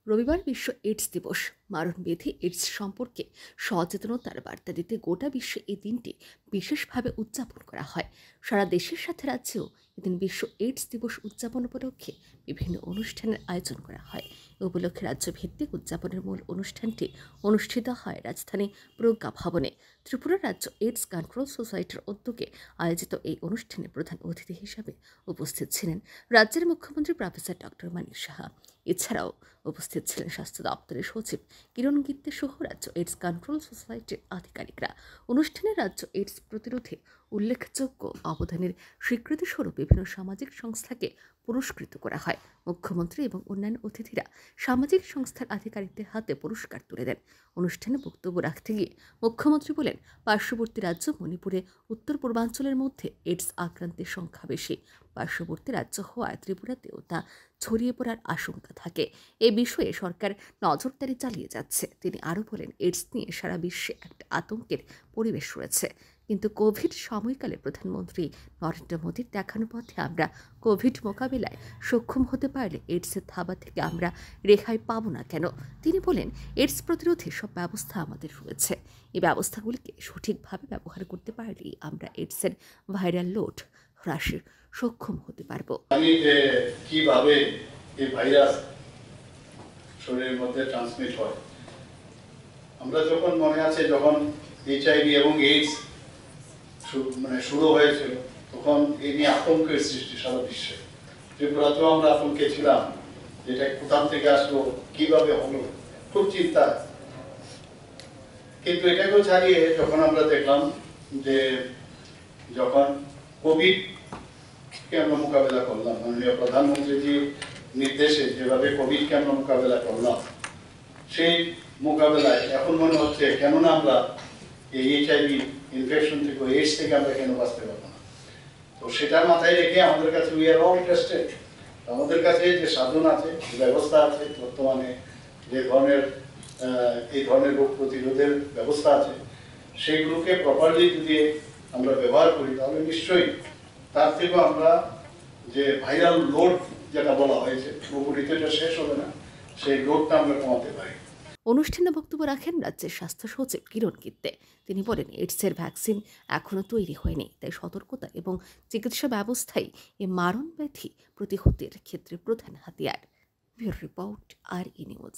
রবিবার বিশ্ব এইডস দিবস। মারণব্যাধি এইডস সম্পর্কে সচেতনতার বার্তা দিতে গোটা বিশ্বে এই দিনটি বিশেষভাবে উদযাপন করা হয়। সারা দেশের সাথে রাজ্যেও এদিন বিশ্ব এইডস দিবস উদযাপন উপলক্ষে বিভিন্ন অনুষ্ঠানের আয়োজন করা হয়। এ উপলক্ষে রাজ্যভিত্তিক উদযাপনের মূল অনুষ্ঠানটি অনুষ্ঠিত হয় রাজধানী প্রজ্ঞা ভবনে। ত্রিপুরা রাজ্য এইডস কন্ট্রোল সোসাইটির উদ্যোগে আয়োজিত এই অনুষ্ঠানে প্রধান অতিথি হিসেবে উপস্থিত ছিলেন রাজ্যের মুখ্যমন্ত্রী প্রফেসর ডক্টর মানিক সাহা। এছাড়াও উপস্থিত ছিলেন স্বাস্থ্য দপ্তরের সচিব কিরণ গিত্তে সহ রাজ্য এইডস কন্ট্রোল সোসাইটির আধিকারিকরা। অনুষ্ঠানে রাজ্য এইডস প্রতিরোধে উল্লেখযোগ্য অবদানের স্বীকৃতিস্বরূপ বিভিন্ন সামাজিক সংস্থাকে পুরস্কৃত করা হয়। মুখ্যমন্ত্রী এবং অন্যান্য অতিথিরা সামাজিক সংস্থার আধিকারিকদের হাতে পুরস্কার তুলে দেন। অনুষ্ঠানে বক্তব্য রাখতে গিয়ে মুখ্যমন্ত্রী বলেন, পার্শ্ববর্তী রাজ্য মণিপুরে উত্তর পূর্বাঞ্চলের মধ্যে এইডস আক্রান্তের সংখ্যা বেশি। পার্শ্ববর্তী রাজ্য হওয়ায় ত্রিপুরাতেও তা ছড়িয়ে পড়ার আশঙ্কা থাকে। এ বিষয়ে সরকার নজরদারি চালিয়ে যাচ্ছে। তিনি আরও বলেন, এইডস নিয়ে সারা বিশ্বে একটা আতঙ্কের পরিবেশ রয়েছে, কিন্তু কোভিড সময়কালে প্রধানমন্ত্রী নরেন্দ্র মোদীর দেখানো পথে আমরা কোভিড মোকাবিলায় সক্ষম হতে পারলে এইডসের থাবা থেকে আমরা রেহাই পাবো না কেন? তিনি বলেন, এইডস প্রতিরোধে সব ব্যবস্থা আমাদের রয়েছে। এই ব্যবস্থাগুলিকে সঠিকভাবে ব্যবহার করতে পারলেই আমরা এইডসের ভাইরাল লোড হ্রাসে সক্ষম হতে পারবো। কিভাবে এই ভাইরাস শরীরের মধ্যে ট্রান্সমিট হয়, আমরা যখন মনে আছে যখন HIV এবং এইডস শুরু হয়েছিল, তখন এই নিয়ে আতঙ্কের সৃষ্টি সারা বিশ্বে। ত্রিপুরাতেও আমরা আতঙ্কে ছিলাম, যেটা কোথাও থেকে আসলো, কিভাবে হলো, খুব চিন্তা। কিন্তু এটাকেও ছাড়িয়ে যখন আমরা দেখলাম যে যখন কোভিড কে আমরা মোকাবেলা করলাম, মাননীয় প্রধানমন্ত্রীজির নির্দেশে যেভাবে কোভিডকে আমরা মোকাবেলা করলাম, সেই মোকাবেলায় এখন মনে হচ্ছে কেননা আমরা এই HIV ইনফেকশন থেকে, এইডস থেকে আমরা কেন বাঁচতে পারবো না। তো সেটা মাথায় রেখে আমাদের কাছে উই আর অল ইন্টারেস্টেড, আমাদের কাছে যে সাধন আছে, যে ব্যবস্থা আছে, বর্তমানে যে ধরনের এই ধরনের রোগ প্রতিরোধের ব্যবস্থা আছে, সেইগুলোকে প্রপারলি যদি আমরা ব্যবহার করি, তাহলে নিশ্চয়ই তার থেকেও আমরা যে ভাইরাল লোড যেটা বলা হয়েছে, পুরোপুরি তো এটা শেষ হবে না, সেই লোডটা আমরা কমাতে পারি। অনুষ্ঠানে বক্তব্য রাখেন রাজ্যের স্বাস্থ্য সচিব কিরণ গিত্তে। তিনি বলেন, এইডসের ভ্যাকসিন এখনও তৈরি হয়নি, তাই সতর্কতা এবং চিকিৎসা ব্যবস্থাই এই মারণ ব্যাধি প্রতিহতের ক্ষেত্রে প্রধান হাতিয়ার। Bureau report, RE news.